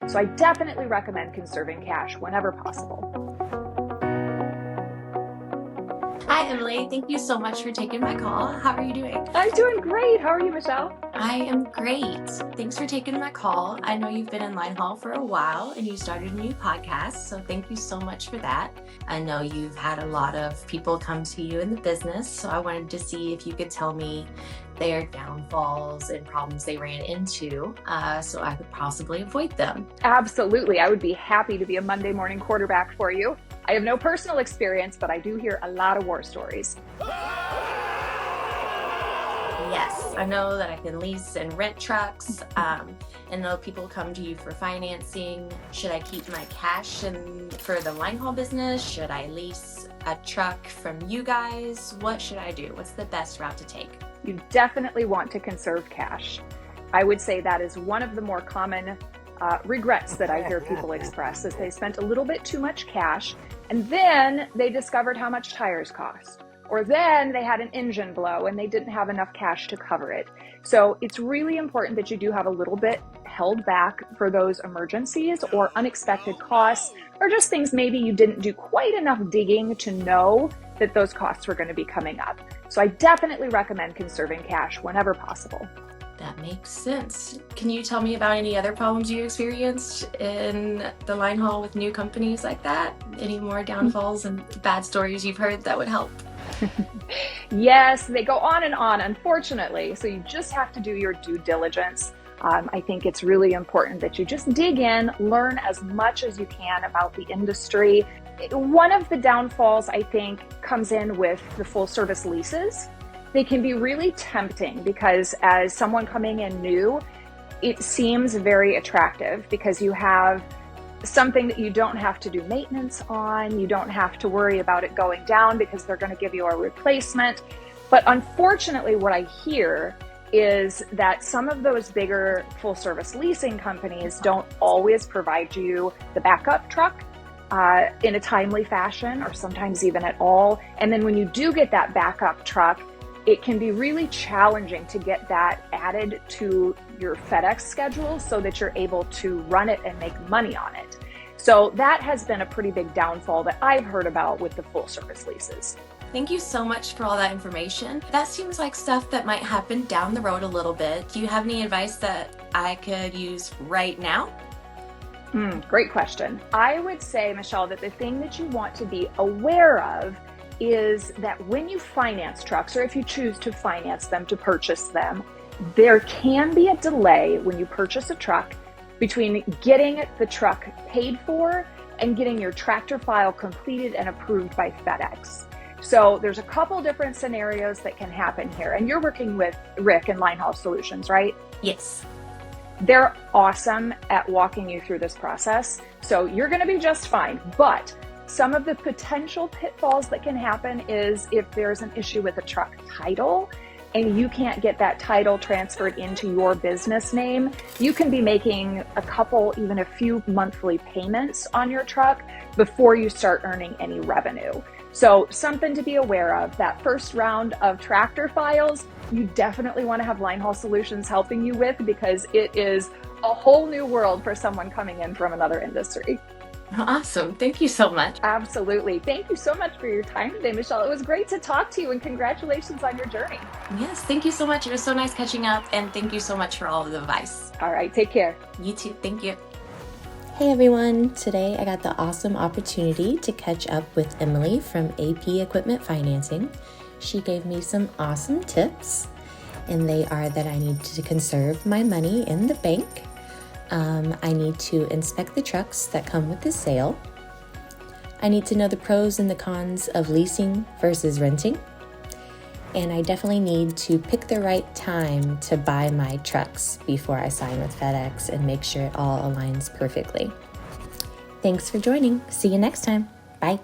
So I definitely recommend conserving cash whenever possible. Hi, Emily. Thank you so much for taking my call. How are you doing? I'm doing great. How are you, Michelle? I am great. Thanks for taking my call. I know you've been in Linehaul for a while and you started a new podcast, so thank you so much for that. I know you've had a lot of people come to you in the business, so I wanted to see if you could tell me their downfalls and problems they ran into so I could possibly avoid them. Absolutely. I would be happy to be a Monday morning quarterback for you. I have no personal experience, but I do hear a lot of war stories. Yes, I know that I can lease and rent trucks. And know people come to you for financing. Should I keep my cash for the Linehaul business? Should I lease a truck from you guys? What should I do? What's the best route to take? You definitely want to conserve cash. I would say that is one of the more common regrets that I hear people express, is they spent a little bit too much cash and then they discovered how much tires cost. Or then they had an engine blow and they didn't have enough cash to cover it. So it's really important that you do have a little bit held back for those emergencies or unexpected costs, or just things maybe you didn't do quite enough digging to know that those costs were going to be coming up. So I definitely recommend conserving cash whenever possible. That makes sense. Can you tell me about any other problems you experienced in the Linehaul with new companies like that? Any more downfalls and bad stories you've heard that would help? Yes, they go on and on, unfortunately. So you just have to do your due diligence. I think it's really important that you just dig in, learn as much as you can about the industry. One of the downfalls, I think, comes in with the full service leases. They can be really tempting because as someone coming in new, it seems very attractive because you have something that you don't have to do maintenance on. You don't have to worry about it going down because they're going to give you a replacement. But unfortunately, what I hear is that some of those bigger full service leasing companies don't always provide you the backup truck in a timely fashion, or sometimes even at all. And then when you do get that backup truck, it can be really challenging to get that added to your FedEx schedule so that you're able to run it and make money on it. So that has been a pretty big downfall that I've heard about with the full service leases. Thank you so much for all that information. That seems like stuff that might happen down the road a little bit. Do you have any advice that I could use right now? Great question. I would say, Michelle, that the thing that you want to be aware of is that when you finance trucks, or if you choose to finance them, to purchase them, there can be a delay when you purchase a truck between getting the truck paid for and getting your tractor file completed and approved by FedEx. So there's a couple different scenarios that can happen here. And you're working with Rick and Linehaul Solutions, right? Yes. They're awesome at walking you through this process. So you're going to be just fine. But some of the potential pitfalls that can happen is if there's an issue with a truck title and you can't get that title transferred into your business name, you can be making a couple, even a few monthly payments on your truck before you start earning any revenue. So something to be aware of. That first round of tractor files, you definitely want to have Linehaul Solutions helping you with, because it is a whole new world for someone coming in from another industry. Awesome. Thank you so much. Absolutely. Thank you so much for your time today, Michelle. It was great to talk to you, and congratulations on your journey. Yes, thank you so much. It was so nice catching up, and thank you so much for all of the advice. All right, take care. You too. Thank you. Hey everyone, today I got the awesome opportunity to catch up with Emily from AP Equipment Financing. She gave me some awesome tips, and they are that I need to conserve my money in the bank. I need to inspect the trucks that come with the sale. I need to know the pros and the cons of leasing versus renting. And I definitely need to pick the right time to buy my trucks before I sign with FedEx and make sure it all aligns perfectly. Thanks for joining. See you next time. Bye.